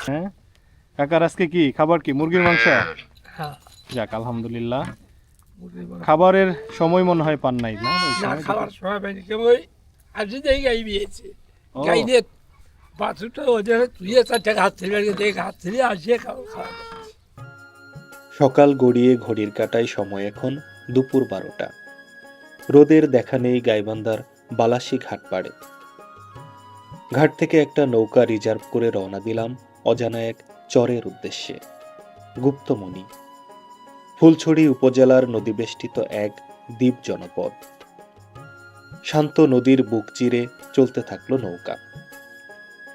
হ্যাঁ কাকার আজকে কি খাবার, কি মুরগির মাংস? হ্যাঁ, যাক আলহামদুলিল্লাহ। মুরগির মাংস। খাবারের সময় মনে হয় পান নাই না? ওই না, সময় খাবার সময় পাইনি, কেমন আজকে দেখি গাই বিয়েছে ও, গাই নিয়ে বাছুরটা ওদের তুইয়ে 4 টাকা হাত থেকে দেখে হাত থেকে আসিয়ে খাওয়া। সকাল গড়িয়ে ঘড়ির কাঁটায় সময় এখন দুপুর 12টা। রোদের দেখা নেই গাইবান্ধার বালাসী ঘাট পাড়ে। ঘাট থেকে একটা নৌকা রিজার্ভ করে রওনা দিলাম অজানা এক চরের উদ্দেশ্যে, গুপ্তমণি। ফুলছড়ি উপজেলার নদীবেষ্টিত এক দ্বীপ জনপদ। শান্ত নদীর বুক চিরে চলতে থাকলো নৌকা।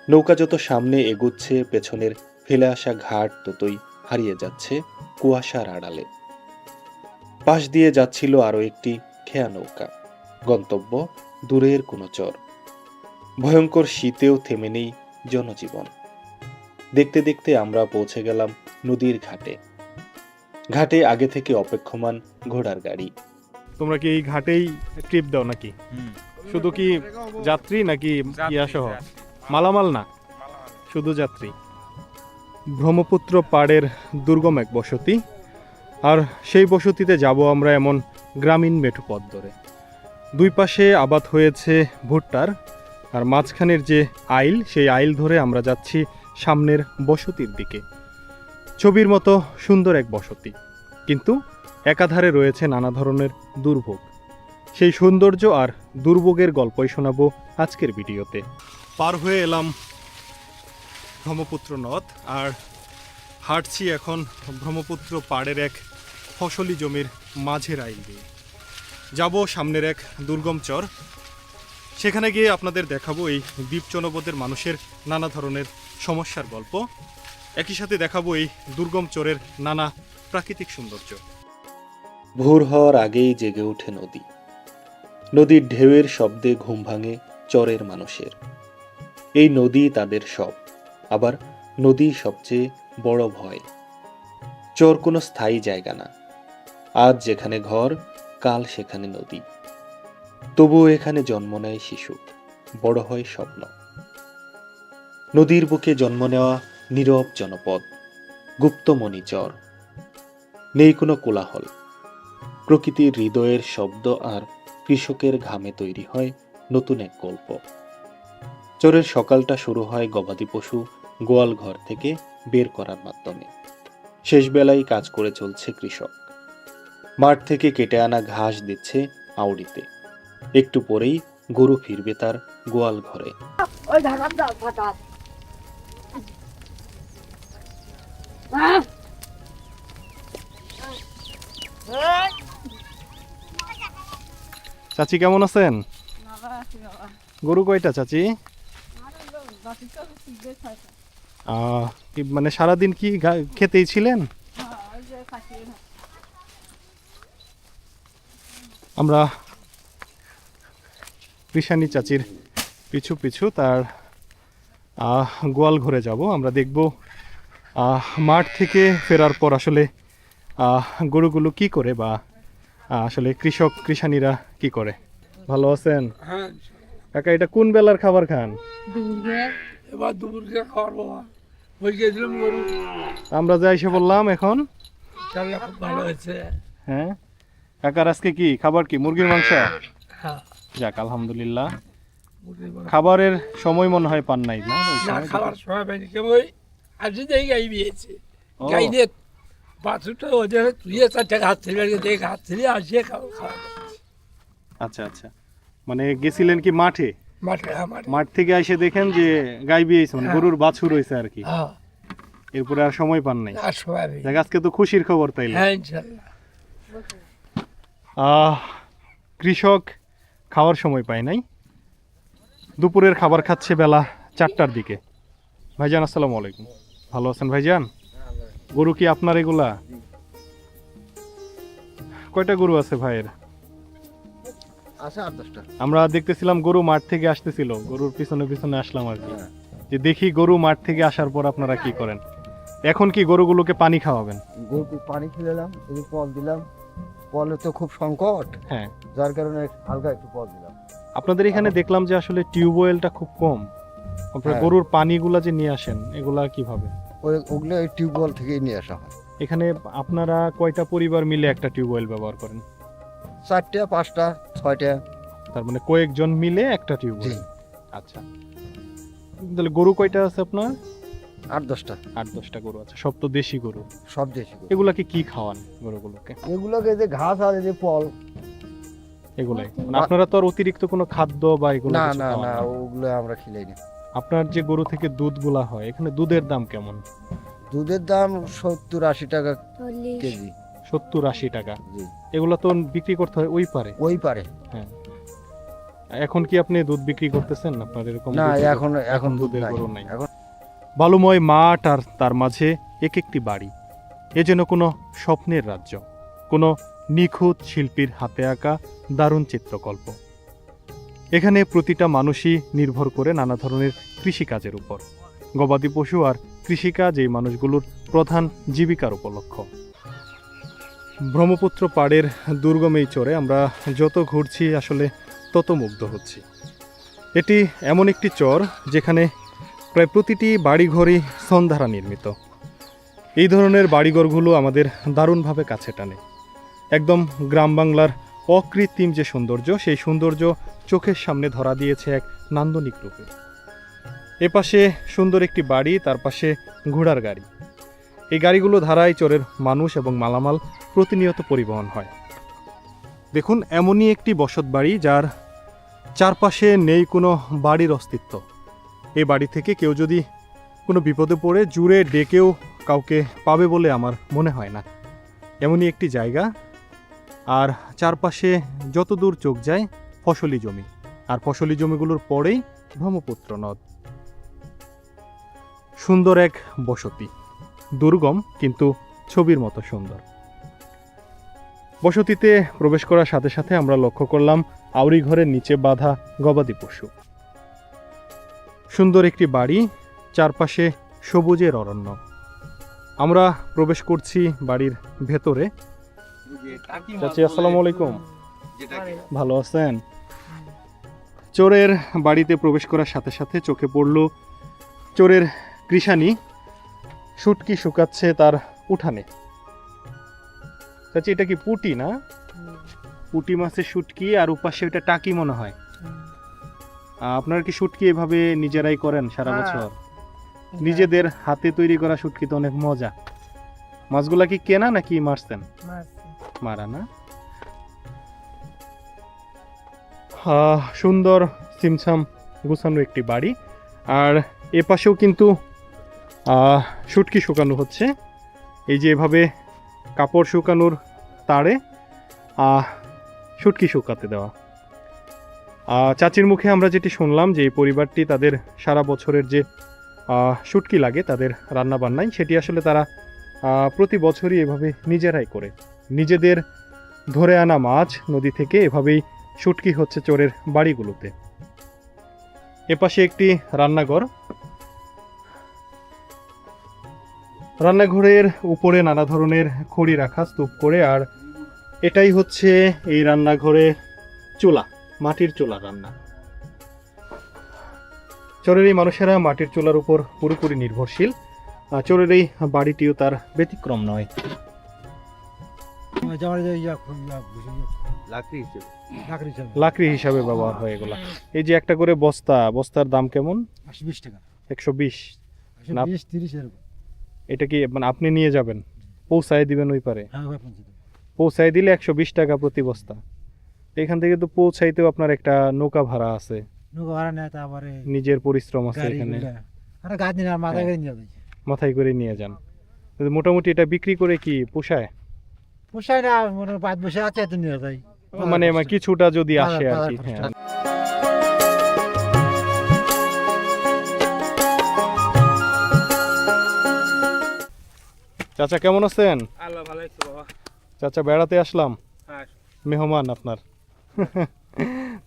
নৌকা যত সামনে এগুচ্ছে, পেছনের ফেলে আসা ঘাট ততই হারিয়ে যাচ্ছে কুয়াশার আড়ালে। পাশ দিয়ে যাচ্ছিল আরো একটি খেয়া নৌকা, গন্তব্য দূরের কোনো চর। ভয়ঙ্কর শীতেও থেমে নেই জনজীবন। দেখতে দেখতে আমরা পৌঁছে গেলাম নদীর ঘাটে। ঘাটে আগে থেকে অপেক্ষমান ঘোড়ার গাড়ি। তোমরা কি এই ঘাটেই ট্রিপ দাও নাকি? শুধু কি যাত্রী নাকি ইয়া সহ? মালামাল না, শুধু যাত্রী। ব্রহ্মপুত্র পাড়ের দুর্গম এক বসতি, আর সেই বসতিতে যাব আমরা এমন গ্রামীণ মেঠো পথ ধরে। দুই পাশে আবাদ হয়েছে ভুট্টার, আর মাঝখানের যে আইল, সেই আইল ধরে আমরা যাচ্ছি সামনের বসতির দিকে। ছবির মতো সুন্দর এক বসতি, কিন্তু একাধারে রয়েছে নানা ধরনের দুর্ভোগ। সেই সৌন্দর্য আর দুর্ভোগের গল্পই শোনাবো আজকের ভিডিওতে। পার হয়ে এলাম ব্রহ্মপুত্র নদ, আর হাঁটছি এখন ব্রহ্মপুত্র পাড়ের এক ফসলি জমির মাঝের আইল দিয়ে। যাব সামনের এক দুর্গম চর, সেখানে গিয়ে আপনাদের দেখাবো এই দ্বীপ জনপদের মানুষের নানা ধরনের সমস্যার গল্প। একই সাথে দেখাবো এই দুর্গম চরের নানা প্রাকৃতিক সৌন্দর্য। ভোর হওয়ার আগেই জেগে ওঠে নদী। নদীর ঢেউয়ের শব্দে ঘুম ভাঙে চরের মানুষের। এই নদী তাদের সব, আবার নদী সবচেয়ে বড় ভয়। চর কোনো স্থায়ী জায়গা না। আজ যেখানে ঘর, কাল সেখানে নদী। তবুও এখানে জন্ম নেয় শিশু, বড় হয় স্বপ্ন। নদীর বুকে জন্ম নেওয়া নীরব জনপদ, গুপ্তমণি চর। নেই কোনো কোলাহল। প্রকৃতির হৃদয়ের শব্দ আর কৃষকের ঘামে তৈরি হয় নতুন এক গল্প। চরের সকালটা শুরু হয় গবাদি পশু গোয়াল ঘর থেকে বের করার মাধ্যমে। শেষ বেলায় কাজ করে চলছে কৃষক। মাঠ থেকে কেটে আনা ঘাস দিচ্ছে আউড়িতে। একটু পরেই গরু ফিরবে তার গোয়াল ঘরে। চাচি কেমন আছেন? গরু কয়টা চাচি? মানে সারাদিন কি খেতেই ছিলেন? আমরা কৃষানি চাচির পিছু পিছু তার গোয়াল ঘরে যাব। আমরা দেখব মাঠ থেকে ফেরার পর আসলে গরুগুলো কি করে, বা আসলে কৃষানীরা কি করে। ভালো আছেন কাকা? এটা কোন বেলার খাবার খান? এবার দুপুরকে খাওয়ার বাবা ওই গেছিলাম গরু। আমরা যাই এসে বললাম এখন। খুব ভালো হয়েছে। হ্যাঁ কাকার আজকে কি খাবার, কি মুরগির মাংস? হ্যাঁ, যাক আলহামদুলিল্লাহ। মুরগির মাংস। খাবারের সময় মনে হয় পান নাই না? ওই না, সময় খাবার সময় পাইনি, কেমন আজকে দেখি গাই বিয়েছে ও, গাই নিয়ে বাছুরটা ওদের তুইয়ে 4 টাকা হাত থেকে দেখে হাত থেকে আসিয়ে খাওয়া। আচ্ছা আচ্ছা, মানে গেছিলেন কি মাঠে? মাঠে, হ্যাঁ মাঠে। মাঠ থেকে এসে দেখেন যে গাই বিয়েছে, মানে গরুর বাছুর হয়েছে আর কি। হ্যাঁ, এরপরে আর সময় পান নাই। আর সময় নেই। দেখ আজকে তো খুশির খবর তাইলে। হ্যাঁ, ইনশাল্লাহ। কৃষক খাওয়ার সময় পায় নাই, দুপুরের খাবার খাচ্ছে বেলা 4টার দিকে। ভাইজান আসসালামু আলাইকুম, ভালো আছেন ভাইজান? গরু কি আপনার এগুলা? কয়টা গরু আছে ভাইয়ের? আছে 8-10টা। আমরা দেখতেছিলাম গরু মাঠ থেকে আসতেছিল, গরুর পিছনে পিছনে আসলাম আর কি, যে দেখি গরু মাঠ থেকে আসার পর আপনারা কি করেন। এখন কি গরুগুলোকে পানি খাওয়াবেন? গরুকে পানি ফেলাম, এই পল দিলাম। পলে তো খুব সংকট। হ্যাঁ, যার কারণে হালকা একটু পর দিলাম। আপনাদের এখানে দেখলাম যে আসলে টিউবওয়েলটা খুব কম। আপনারা হ্যাঁ। গরুর পানিগুলা যে নিয়ে আসেন এগুলা কিভাবে? ওগুলো এই টিউবওয়েল থেকেই নিয়ে আসা হয়। এখানে আপনারা কয়টা পরিবার মিলে একটা টিউবওয়েল ব্যবহার করেন? 4টা 5টা 6টা। তার মানে কয়েকজন মিলে একটা জি, টিউবওয়েল। আচ্ছা, তাহলে গরু কয়টা আছে আপনার? 8-10টা 8-10টা গরু আছে, সব তো দেশি গরু। সব দেশি গরু। এগুলাকে কি খাওয়ান গরুগুলোকে? এগুলোকে যে ঘাস আর এই যে ফল, এগুলাই মানে আপনারা তো আর অতিরিক্ত কোনো খাদ্য বা এগুলো না কিছু না খাওয়ান না না? ওগুলো আমরা খিলাই না। আপনার যে গরু থেকে দুধগুলা হয় এখানে দুধের দাম কেমন? দুধের দাম 70-80 টাকা কেজি। 70-80 টাকা। জি, এগুলো তো বিক্রি করতে হয় ওই পারে। ওই পারে। হ্যাঁ, এখন কি আপনি দুধ বিক্রি করতেছেন? আপনার এরকম না, দুধ- এখন দুধ দুধের নাই। গরু নাই। এখন বালুময় মাঠ আর তার মাঝে এক একটি বাড়ি, এ যেন কোনো স্বপ্নের রাজ্য, কোনো নিখুঁত শিল্পীর হাতে আঁকা দারুণ চিত্রকল্প। এখানে প্রতিটা মানুষই নির্ভর করে নানা ধরনের কৃষিকাজের উপর। গবাদি পশু আর কৃষিকাজ এই মানুষগুলোর প্রধান জীবিকার উপলক্ষ। ব্রহ্মপুত্র পাড়ের দুর্গম এই চরে আমরা যত ঘুরছি আসলে তত মুগ্ধ হচ্ছি। এটি এমন একটি চর যেখানে প্রায় প্রতিটি বাড়িঘরই সন্ধারা নির্মিত। এই ধরনের বাড়িঘরগুলো আমাদের দারুণভাবে কাছে টানে। একদম গ্রাম বাংলার অকৃত্রিম যে সৌন্দর্য, সেই সৌন্দর্য চোখের সামনে ধরা দিয়েছে এক নান্দনিক রূপে। এপাশে সুন্দর একটি বাড়ি, তার পাশে ঘোড়ার গাড়ি। এই গাড়িগুলো ধারায় চরের মানুষ এবং মালামাল প্রতিনিয়ত পরিবহন হয়। দেখুন, এমনই একটি বসত বাড়ি যার চারপাশে নেই কোনো বাড়ির অস্তিত্ব। এই বাড়ি থেকে কেউ যদি কোনো বিপদে পড়ে জুড়ে ডেকেও কাউকে পাবে বলে আমার মনে হয় না। এমনই একটি জায়গা, আর চারপাশে যত দূর চোখ যায় ফসলি জমি, আর ফসলি জমিগুলোর পরেই ব্রহ্মপুত্র নদ। সুন্দর এক বসতি, দুর্গম কিন্তু ছবির মতো সুন্দর। বসতিতে প্রবেশ করার সাথে সাথে আমরা লক্ষ্য করলাম আউরি ঘরের নিচে বাঁধা গবাদি পশু। সুন্দর একটি বাড়ি, চারপাশে সবুজের অরণ্য। আমরা প্রবেশ করছি বাড়ির ভেতরে। চাচি, আসসালামু আলাইকুম। ভালো আছেন? চোরের বাড়িতে প্রবেশ করার সাথে সাথে চোখে পড়ল চোরের কৃষানি শুটকি শুকাচ্ছে তার উঠানে। চাচি, এটা কি পুঁটি না? পুঁটি মাছের শুটকি, আর উপাসে এটা টাকি মনে হয়। আপনারা কি শুটকি এভাবে নিজেরাই করেন সারা বছর? নিজেদের হাতে তৈরি করা শুটকি তো অনেক মজা। মাছগুলা কি কেনা নাকি মারছেন? মারা না? সুন্দর সিমসাম গুছানো একটি বাড়ি, আর এ পাশেও কিন্তু শুটকি শুকানো হচ্ছে। এই যে এভাবে কাপড় শুকানোর তারে শুটকি শুকাতে দেওয়া। চাচির মুখে আমরা যেটি শুনলাম যে এই পরিবারটি তাদের সারা বছরের যে শুটকি লাগে তাদের রান্না বান্নায়, সেটি আসলে তারা প্রতি বছরই এভাবে নিজেরাই করে। নিজেদের ধরে আনা মাছ নদী থেকে এভাবেই শুটকি হচ্ছে চোরের বাড়িগুলোতে। এপাশে একটি রান্নাঘর, রান্নাঘরের উপরে নানা ধরনের খড়ি রাখা স্তূপ করে, আর এটাই হচ্ছে এই রান্নাঘরে চুলা, মাটির চুলা রান্না। চোরের এই মানুষেরা মাটির চুলার উপর পুরোপুরি নির্ভরশীল। চোরের এই বাড়িটিও তার ব্যতিক্রম নয়। লাকড়ি হিসাবে ব্যবহার হয় এগুলা। এই যে একটা করে বস্তা, বস্তার দাম কেমন? 20 টাকা। 120 না? 20-30 এরকম। এটা কি মানে আপনি নিয়ে যাবেন, পৌঁছায় দিবেন ওই পারে? হ্যাঁ, পৌঁছায় দিলে 120 টাকা প্রতি বস্তা। এখান থেকে তো পৌঁছাইতেও আপনার একটা নৌকা ভাড়া আছে, নৌকা ভাড়া নেয়, তারপরে নিজের পরিশ্রম আছে এখানে, আরে গাছ নিয়ে মাথা করে নিয়ে যায়। মাথায় করে নিয়ে যান। কিন্তু মোটামুটি এটা বিক্রি করে কি পোষায়? পোষায় না, মনে বাদ বসে আছে এত নিয়ে যায়। মানে কিছুটা যদি আসে আর কি। বাজার হ্যাঁ। চাচা কেমন আছেন? আল্লাহ ভালো আছে বাবা। চাচা বেড়াতে আসলাম, হ্যাঁ মেহমান আপনার।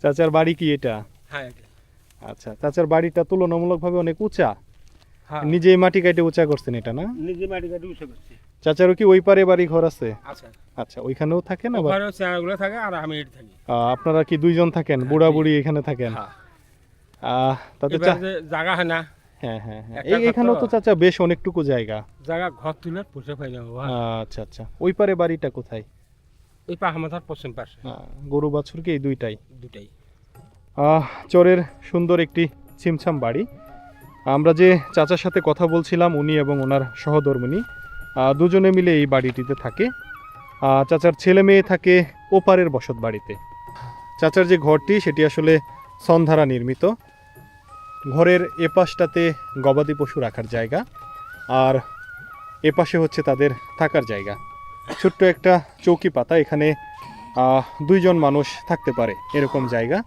চাচার বাড়ি কি এটা? হ্যাঁ আচ্ছা, চাচার বাড়িটা তুলনামূলকভাবে অনেক উঁচা। হ্যাঁ, নিজেই মাটি কাটে উঁচা করছেন এটা না? নিজে মাটি কাটি উঠে করছি। চাচারও কি ওই পারে বাড়ি ঘর আছে? আচ্ছা আচ্ছা, ওইখানেও থাকেন আবার? ওখানে চেয়ারগুলো থাকে আর আমি এটি থাকি। আপনারা কি দুইজন থাকেন? বুড়া বুড়ি এখানে থাকেন? হ্যাঁ। তাতে এবার যে জায়গা হয় না, হ্যাঁ হ্যাঁ হ্যাঁ, একটা ঘর এখানেও তো তো- চাচা বেশ অনেকটুকু জায়গা। জায়গা ঘর তুলে পুষে পাই না বাবা। আচ্ছা আচ্ছা, ওই পারে বাড়িটা কোথায়? ওই পাহামাথার পশ্চিম পাশে গরু বাছুর কি এই দুইটাই? দুটাই। চরের সুন্দর একটি ছিমছাম বাড়ি। আমরা যে চাচার সাথে কথা বলছিলাম, উনি এবং ওনার সহধর্মিণী দুজনে মিলে এই বাড়িটিতে থাকে। চাচার ছেলে মেয়ে থাকে ওপারের বসত বাড়িতে। চাচার যে ঘরটি সেটি আসলে সন্ধারা নির্মিত। ঘরের এপাশটাতে গবাদি পশু রাখার জায়গা, আর এপাশে হচ্ছে তাদের থাকার জায়গা। ছোট্ট একটা চৌকি পাতা, এখানে দুইজন মানুষ থাকতে পারে এরকম জায়গা।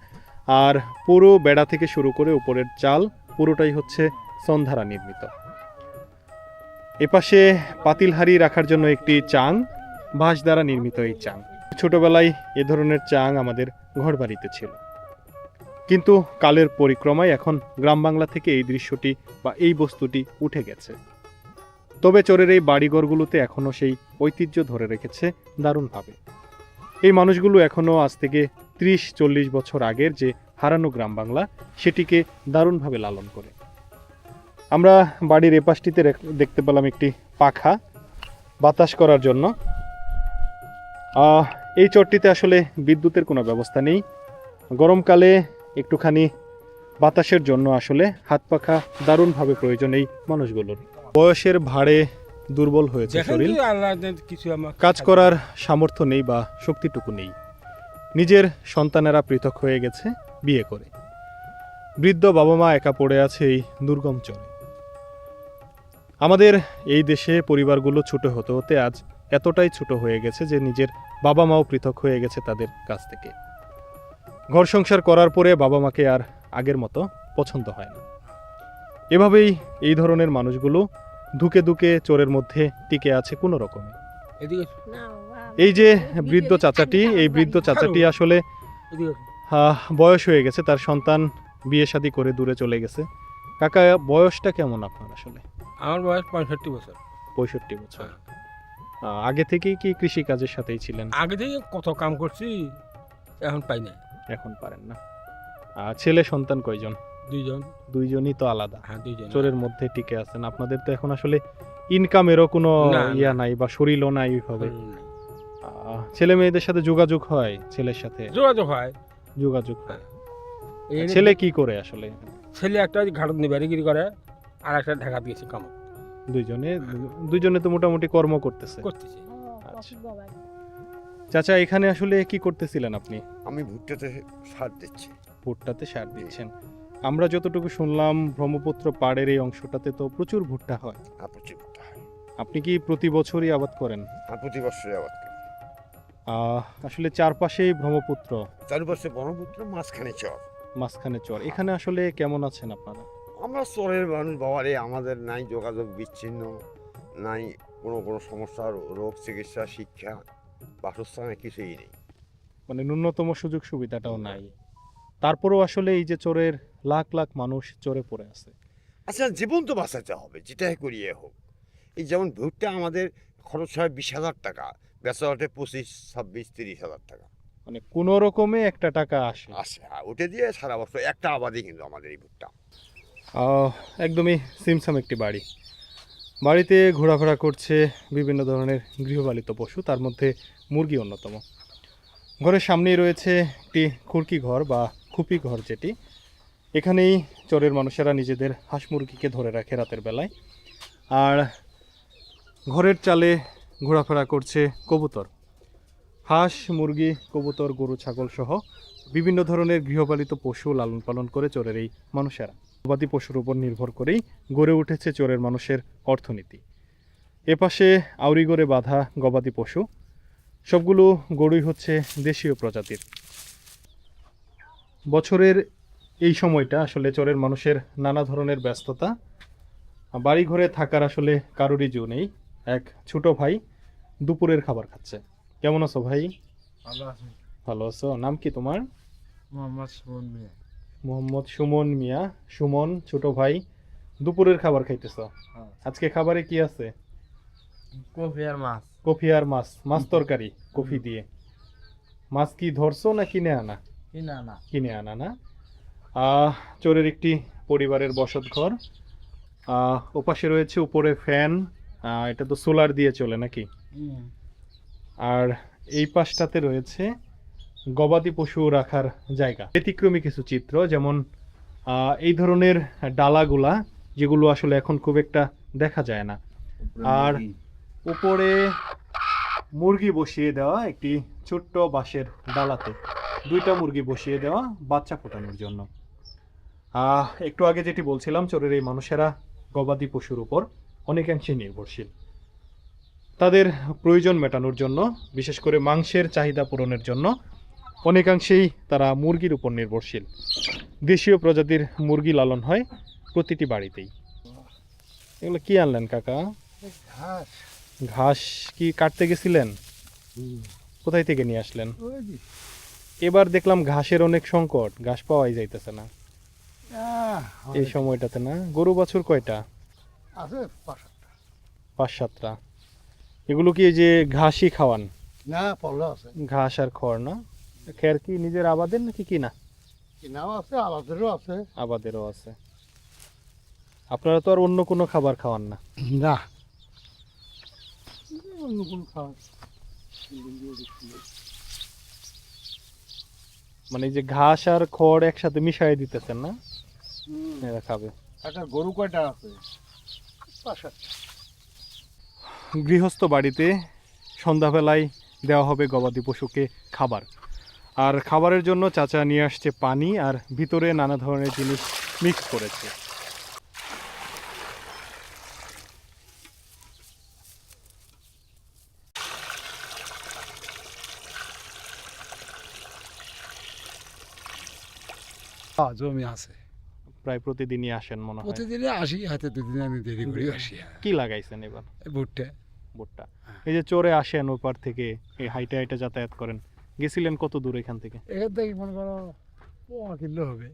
আর পুরো বেড়া থেকে শুরু করে উপরের চাল পুরোটাই হচ্ছে সন্ধারা নির্মিত। এপাশে পাতিলহাড়ি রাখার জন্য একটি চাং, বাঁশ দ্বারা নির্মিত এই চাং। ছোটবেলায় এ ধরনের চাং আমাদের ঘরবাড়িতে ছিল, কিন্তু কালের পরিক্রমায় এখন গ্রাম বাংলা থেকে এই দৃশ্যটি বা এই বস্তুটি উঠে গেছে। তবে চরের এই বাড়িঘরগুলোতে এখনও সেই ঐতিহ্য ধরে রেখেছে দারুণভাবে। এই মানুষগুলো এখনও আজ থেকে 30-40 বছর আগের যে হারানো গ্রাম বাংলা সেটিকে দারুণভাবে লালন করে। আমরা বাড়ির এপাশটিতে দেখতে পেলাম একটি পাখা বাতাস করার জন্য। এই চরটিতে আসলে বিদ্যুতের কোনো ব্যবস্থা নেই। গরমকালে একটুখানি বাতাসের জন্য আসলে হাত পাখা দারুণভাবে প্রয়োজন এই মানুষগুলোর। বয়সের ভারে দুর্বল হয়েছে দেখেন শরীর, যে আল্লাহ কিছু আমার কাজ করার সামর্থ্য নেই বা শক্তিটুকু নেই। নিজের সন্তানেরা পৃথক হয়ে গেছে বিয়ে করে। বৃদ্ধ বাবা মা একা পড়ে আছে এই দুর্গম চরে। আমাদের এই দেশে পরিবারগুলো ছোট হতে হতে আজ এতটাই ছোট হয়ে গেছে যে নিজের বাবা মাও পৃথক হয়ে গেছে তাদের কাছ থেকে। ঘর সংসার করার পরে বাবা মাকে আর আগের মতো পছন্দ হয় না। এভাবেই এই ধরনের মানুষগুলো ধুকে ধুকে চোরের মধ্যে টিকে আছে কোনো রকমে। এদিকে এই যে বৃদ্ধ চাচাটি, এই বৃদ্ধ চাচাটি আসলে এদিকে বয়স হয়ে গেছে, তার সন্তান বিয়ে শাদী করে দূরে চলে গেছে। কাকা, বয়সটা কেমন আপনার আসলে? আমার বয়স 65 বছর। 65 বছর। আগে থেকেই কি কৃষি কাজের সাথেই ছিলেন? আগে থেকে কত কাম করছি, এখন পাই না। এখন পারেন না। ছেলে সন্তান কয়জন? দুইজন। দুইজনই তো আলাদা, হ্যাঁ দুইজন। চোরের মধ্যে টিকে আছেন। আপনাদের তো এখন আসলে ইনকামেরও কোনো না, ইয়া না। নাই বা শরীরও নাই ওইভাবে। ছেলে মেয়েদের সাথে যোগাযোগ হয়? ছেলের সাথে যোগাযোগ হয়। যোগাযোগ হয়। এই ছেলে কি করে আসলে? ছেলে একটা ঘাটত নিবারিগিরি করে, আর একটা ঢাকা দিয়েছে কাম দুইজনে তো মোটামুটি কর্ম করতেছে। করতেছে। আচ্ছা। চাচা, এখানে আসলে কি করতেছিলেন আপনি? আমি ভুট্টাতে সার দিচ্ছি। ভুট্টাতে সার দিচ্ছেন। আমরা যতটুকু শুনলাম ব্রহ্মপুত্র পাড়ের এই অংশটাতে তো প্রচুর ভুট্টা হয়। প্রচুর ভুট্টা হয়। আপনি কি প্রতি বছরই আবাদ করেন? প্রতি বছরই আবাদ করি। আসলে চারপাশেই ব্রহ্মপুত্র, চারপাশে ব্রহ্মপুত্র, মাঝখানে চর। মাঝখানে চর। এখানে আসলে কেমন আছেন আপনারা? আমরা চরের মানুষ বাবারে, আমাদের নাই যোগাযোগ বিচ্ছিন্ন, নাই কোনো সমস্যার রোগ চিকিৎসা, শিক্ষা, বাসস্থানে কিছুই নেই। মানে ন্যূনতম সুযোগ সুবিধাটাও নাই। তারপরেও আসলে এই যে চোরের লাখ লাখ মানুষ চোরে পড়ে আছে। আচ্ছা, জীবন তো বাঁচাতে হবে, যেটাই করিয়ে হোক। এই যেমন ভুট্টা আমাদের খরচ হয় 20,000 টাকা, বেচা ওঠে 25, 26, 30,000 টাকা মানে কোনো রকমে একটা টাকা আসে। আসে। ওটা দিয়ে সারা বছর একটা আবাদই কিন্তু আমাদের এই ভুট্টা। একদমই সিমসাম একটি বাড়ি। বাড়িতে ঘোরাফেরা করছে বিভিন্ন ধরনের গৃহপালিত পশু, তার মধ্যে মুরগি অন্যতম। ঘরের সামনেই রয়েছে একটি খুরকি ঘর বা খুপি ঘর, যেটি এখানেই চরের মানুষেরা নিজেদের হাঁস মুরগিকে ধরে রাখে রাতের বেলায়। আর ঘরের চালে ঘোরাফেরা করছে কবুতর। হাঁস, মুরগি, কবুতর, গরু, ছাগল সহ বিভিন্ন ধরনের গৃহপালিত পশু লালন পালন করে চরের এই মানুষেরা। গবাদি পশুর উপর নির্ভর করেই গড়ে উঠেছে চরের মানুষের অর্থনীতি। এপাশে আউরি গড়ে বাঁধা গবাদি পশু, সবগুলো গরুই হচ্ছে দেশীয় প্রজাতির। বছরের এই সময়টা আসলে চরের মানুষের নানা ধরনের ব্যস্ততা, বাড়ি ঘরে থাকার আসলে কারোরই জো নেই। এক ছোট ভাই দুপুরের খাবার খাচ্ছে। কেমন আছো ভাই? ভালো আছো। নাম কি তোমার? মোহাম্মদ সুমন মিয়া। সুমন, ছোট ভাই, দুপুরের খাবার খাইতেছ। আজকে খাবারে কি আছে? কফি আর মাছ। কফি আর মাছ, মাছ তরকারি কফি দিয়ে। মাছ কি ধরছো না কিনে আনা? কিনে আনা না। চোরের একটি পরিবারের বসত ঘর। ওপাশে রয়েছে উপরে ফ্যান, এটা তো সোলার দিয়ে চলে নাকি? আর এই পাশটাতে রয়েছে গবাদি পশু রাখার জায়গা। ব্যতিক্রমী কিছু চিত্র, যেমন এই ধরনের ডালাগুলা যেগুলো আসলে এখন খুব একটা দেখা যায় না। আর উপরে মুরগি বসিয়ে দেওয়া একটি ছোট্ট বাঁশের ডালাতে, দুইটা মুরগি বসিয়ে দেওয়া বাচ্চা ফোটানোর জন্য। একটু আগে যেটি বলছিলাম, চোরের এই মানুষেরা গবাদি পশুর উপর অনেকাংশে নির্ভরশীল। তাদের প্রয়োজন মেটানোর জন্য, বিশেষ করে মাংসের চাহিদা পূরণের জন্য অনেকাংশেই তারা মুরগির উপর নির্ভরশীল। দেশীয় প্রজাতির মুরগি লালন হয় প্রতিটি বাড়িতেই। এগুলো কি আনলেন কাকা? ঘাস কি কাটতে গেছিলেন? কোথায় থেকে নিয়ে আসলেন? এবার দেখলাম ঘাসের অনেক সংকট, ঘাস পাওয়াই যাইতেছে না এই সময়টাতে না। গরু বাছুর কয়টা? আছে 5-7টা। এগুলো কি এই যে ঘাসই খাওয়ান? না, পল্লা আছে। ঘাস আর খড় না? খের কি নিজের আবাদের নাকি কিনা? কিনাও আছে, আলাদেরও আছে। আবাদেরও আছে। আপনারা তো আর অন্য কোনো খাবার খাওয়ান না? না, অন্য কোন খাবার। মানে এই যে ঘাস আর খড় একসাথে মিশাই দিতেছেন না, এরা খাবে। একটা গরু কয়টা আছে? 5-7টা। গৃহস্থ বাড়িতে সন্ধ্যাবেলায় দেওয়া হবে গবাদি পশুকে খাবার। আর খাবারের জন্য চাচা নিয়ে আসছে পানি, আর ভিতরে নানা ধরনের জিনিস মিক্স করেছে। জমি আছে, প্রায় প্রতিদিনই আসেন মনে হয়? প্রতিদিনে আসি, হয়তো দুদিন আমি দেরি করে আসি। কি লাগাইছেন এবার? ভুট্টা। ভুট্টা। এই যে চোরে আসেন ওপার থেকে, এই হাইটে হাইটে যাতায়াত করেন, গেছিলেন কত দূর এখান থেকে? এখান থেকে মনে করো 1 কিলো হবে।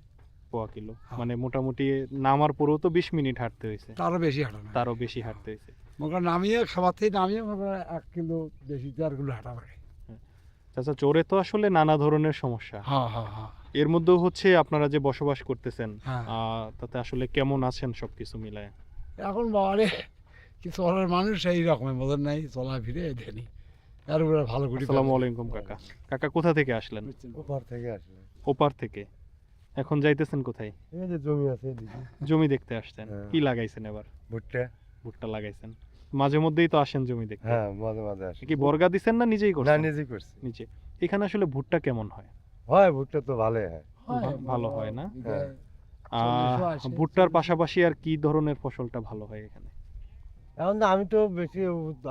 পোয়া কিলো, মানে মোটামুটি নামার পরেও তো 20 মিনিট হাঁটতে হয়েছে। তারও বেশি হাঁটা না, তারও বেশি হাঁটতে হয়েছে। মনে করো নামিয়ে খাবার থেকে নামিয়ে মনে করো 1 কিলো বেশি 4 কিলো হাঁটা লাগে। আচ্ছা, চোরে তো আসলে নানা ধরনের সমস্যা। হ্যাঁ হ্যাঁ হ্যাঁ। এর মধ্যেও হচ্ছে আপনারা যে বসবাস করতেছেন, হ্যাঁ। তাতে আসলে কেমন আছেন সবকিছু মিলায়? এখন বাবারে কি চলার মানুষ এই রকমের বোধ নাই, চলা ফিরে দেনি এর উপরে ভালো করে। আসসালামু আলাইকুম কাকা। কাকা কোথা থেকে আসলেন? ওপার থেকে আসলে। ওপার থেকে। এখন যাইতেছেন কোথায়? এই যে জমি আছে এদিকে। জমি দেখতে আসছেন। হ্যাঁ। কি লাগাইছেন এবার? ভুট্টা। ভুট্টা লাগাইছেন। মাঝে মধ্যেই তো আসেন জমি দেখতে। হ্যাঁ, মাঝে মাঝে আসে। কি বর্গা দিছেন না নিজেই না, করছেন? নিজে করছি। নিচে। এখানে আসলে ভুট্টা কেমন হয়? হয়, ভুট্টা তো ভালোই হয়। ভালো হয় না? হ্যাঁ। ভুট্টার পাশাপাশি আর কি ধরনের ফসলটা ভালো হয় এখানে? এখন তো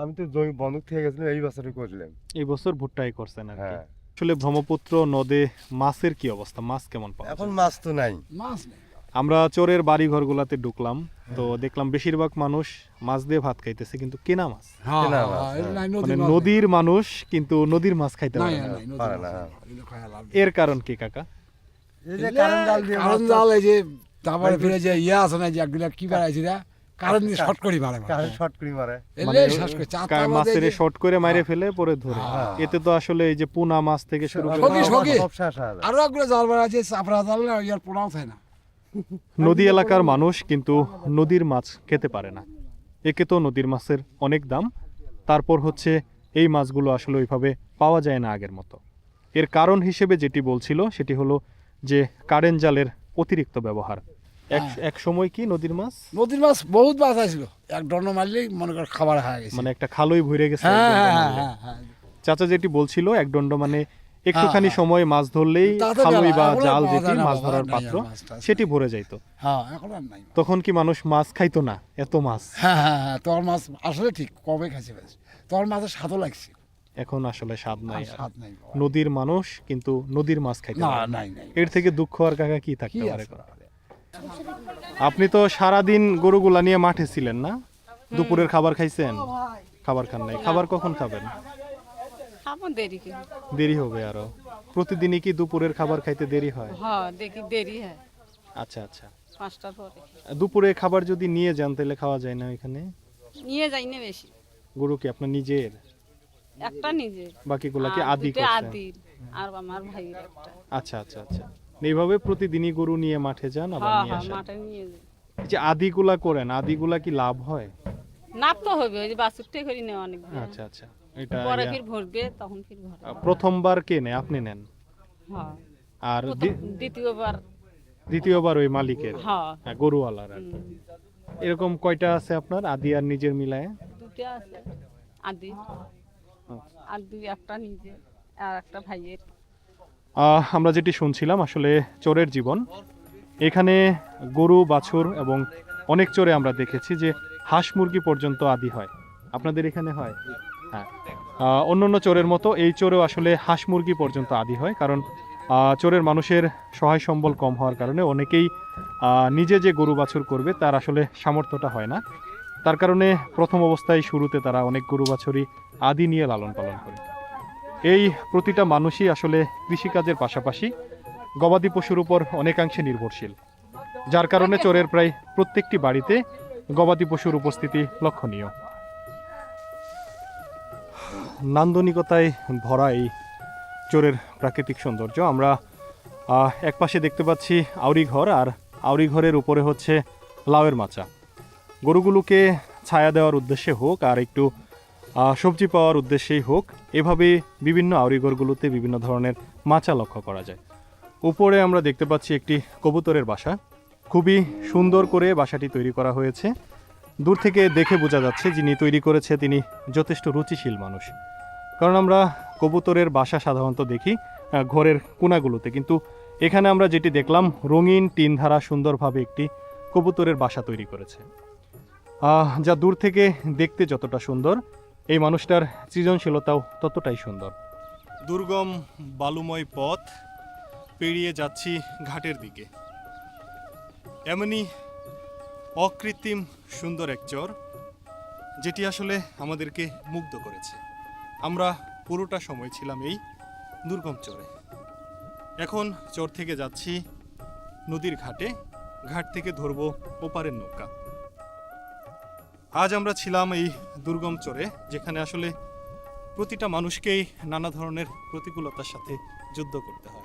আমি তো জমি বন্ধক থেকে গেছিলাম, এই বছরে করলাম। এই বছর ভুট্টাই করছেন আর কি। হ্যাঁ। আসলে ব্রহ্মপুত্র নদে মাছের কি অবস্থা? মাছ কেমন পাওয়া এখন যায়? মাছ তো নাই। মাছ নেই। আমরা চোরের বাড়ি ঘরগুলাতে ঢুকলাম, তো দেখলাম বেশিরভাগ মানুষ মাছ দিয়ে ভাত খাইতেছে, কিন্তু কেনা মাছ। হ্যাঁ কেনা হ্যাঁ, মাছ, হ্যাঁ, হ্যাঁ। নাই, মানে মাছ নদীর মানুষ কিন্তু নদীর মাছ খাইতে নেই। পারে নাই, না। নাই, নদীর পারে মাছ না। নেই, এগুলো খাওয়া লাভ নেই। এর কারণ কি কাকা? এই যে কারেন্ট জাল দিয়ে কারণ মাছ জাল এই যে তারপরে ফিরে যে আছে না, যে একগুলা কি বেড়াইছি না, কারণ দিয়ে শর্ট করি মারে কারেন্ট শর্ট করে মারে। এলে শ্বাস করে মাছের শর্ট করে মাইরে ফেলে পরে ধরে। হ্যাঁ। এতে তো আসলে এই যে পুনা মাছ থেকে শুরু করে সবই। সব শেষ হয়ে যায়। আরো একগুলো জাল বেড়াইছে, চাপড়া জাল না, ইয়ার পোড়াও থাকে না। নদী এলাকার মানুষ কিন্তু নদীর মাছ খেতে পারে না। একে তো নদীর মাছের অনেক দাম, তারপর হচ্ছে এই মাছগুলো আসলে ওইভাবে পাওয়া যায় না আগের মতো। এর কারণ হিসেবে যেটি বলছিল সেটি হলো যে কারেন্ট জালের অতিরিক্ত ব্যবহার। এক সময় কি নদীর মাছ, নদীর মাছ বহুত মাছ আসছিল, এক দণ্ড মারলেই মনে কর খাবার হয়ে গেছে। মানে একটা খালই ভরে গেছে হ্যাঁ এক দণ্ড হ্যাঁ মারলে। হ্যাঁ হ্যাঁ। চাচা যেটি বলছিল এক দণ্ড মানে একটুখানি হ্যাঁ। সময় মাছ ধরলেই তাতে খালই বা এখন আর জাল পাওয়া যেটি যায় না মাছ বাবা, ধরার নাই আর পাত্র মাছ টাছ সেটি ভরে যাইতো। হ্যাঁ, এখন আর নাই। তখন কি মানুষ মাছ খাইতো না? এত মাছ। হ্যাঁ হ্যাঁ হ্যাঁ, তোর মাছ আসলে ঠিক কবে খাইছে বেশ, তোর মাছের স্বাদও লাগছে। এখন আসলে স্বাদ নাই আর। স্বাদ নাই বাবা। নদীর মানুষ কিন্তু নদীর মাছ খাইতে না পারে না। নাই নাই। এর থেকে দুঃখ আর কাকা কি কি থাকতে পারে? আছে? আপনি তো সারাদিন গরুগুলা নিয়ে মাঠে ছিলেন না? দুপুরের খাবার খাইছেন? খাবার খান নাই। খাবার কখন খাবেন? আমার দেরি কি? দেরি হবে আরো। প্রতিদিনই কি দুপুরের খাবার খাইতে দেরি হয়? হ্যাঁ, দেখি দেরি হয় আচ্ছা আচ্ছা। 5টার পরে। দুপুরে খাবার যদি নিয়ে যান তাহলে খাওয়া যায় না এখানে? নিয়ে যাই না বেশি। গরু কি আপনার নিজের? একটা নিজের, বাকিগুলা কি আর আদি দুইটা করছেন? আদির, আর আমার ভাইয়ের একটা। আচ্ছা আচ্ছা আচ্ছা। এইভাবে প্রতিদিনই গরু নিয়ে মাঠে যান আবার হ্যাঁ নিয়ে হ্যাঁ, আসেন? মাঠে নিয়ে যাই। এই যে আদিগুলা করেন, আদিগুলা কি লাভ হয়? নাপ তো হবে, ওই যে বাছুরটা করে নেওয়া অনেক দিন। আচ্ছা আচ্ছা। এটা পরে ইয়া, ফির ভরবে, তখন ফির ভরে। প্রথমবার কে নেয়? আপনি নেন? হ্যাঁ, আর দ্বিতীয়বার। দ্বিতীয়বার ওই মালিকের? হ্যাঁ। হ্যাঁ, গরুওয়ালার আর কি। এরকম কয়টা আছে আপনার আদি আর নিজের মিলায়? দুটো আছে আদি, আর দুই, একটা নিজে আর একটা ভাইয়ের। আমরা যেটি শুনছিলাম আসলে চোরের জীবন। এখানে গরু বাছুর এবং অনেক চোরে আমরা দেখেছি যে হাঁস মুরগি পর্যন্ত আদি হয়। আপনাদের এখানে হয়? হ্যাঁ। অন্যান্য চোরের মতো এই চোরেও আসলে হাঁস মুরগি পর্যন্ত আদি হয়, কারণ চোরের মানুষের সহায় সম্বল কম হওয়ার কারণে অনেকেই নিজে যে গরু বাছুর করবে তার আসলে সামর্থ্যটা হয় না। তার কারণে প্রথম অবস্থায় শুরুতে তারা অনেক গরু বাছুরই আদি নিয়ে লালন পালন করে। এই প্রতিটা মানুষই আসলে কৃষিকাজের পাশাপাশি গবাদি পশুর উপর অনেকাংশে নির্ভরশীল, যার কারণে চোরের প্রায় প্রত্যেকটি বাড়িতে গবাদি পশুর উপস্থিতি লক্ষণীয়। নান্দনিকতায় ভরা এই চোরের প্রাকৃতিক সৌন্দর্য। আমরা এক পাশে দেখতে পাচ্ছি আউরি ঘর, আর আউরি ঘরের উপরে হচ্ছে লাউয়ের মাচা। গরুগুলোকে ছায়া দেওয়ার উদ্দেশ্যে হোক আর একটু সবজি পাওয়ার উদ্দেশ্যেই হোক, এভাবে বিভিন্ন আউরিঘরগুলোতে বিভিন্ন ধরনের মাচা লক্ষ্য করা যায়। উপরে আমরা দেখতে পাচ্ছি একটি কবুতরের বাসা। খুবই সুন্দর করে বাসাটি তৈরি করা হয়েছে। দূর থেকে দেখে বোঝা যাচ্ছে যিনি তৈরি করেছে তিনি যথেষ্ট রুচিশীল মানুষ, কারণ আমরা কবুতরের বাসা সাধারণত দেখি ঘরের কোণাগুলোতে, কিন্তু এখানে আমরা যেটি দেখলাম রঙিন টিন ধারা সুন্দরভাবে একটি কবুতরের বাসা তৈরি করেছে, যা দূর থেকে দেখতে যতটা সুন্দর এই মানুষটার সৃজনশীলতাও ততটাই সুন্দর। দুর্গম বালুময় পথ পেরিয়ে যাচ্ছি ঘাটের দিকে। এমনই অকৃত্রিম সুন্দর এক চর, যেটি আসলে আমাদেরকে মুগ্ধ করেছে। আমরা পুরোটা সময় ছিলাম এই দুর্গম চরে। এখন চর থেকে যাচ্ছি নদীর ঘাটে, ঘাট থেকে ধরবো ওপারের নৌকা। আজ আমরা ছিলাম এই দুর্গম চরে, যেখানে আসলে প্রতিটা মানুষকেই নানা ধরনের প্রতিকূলতার সাথে যুদ্ধ করতে হয়।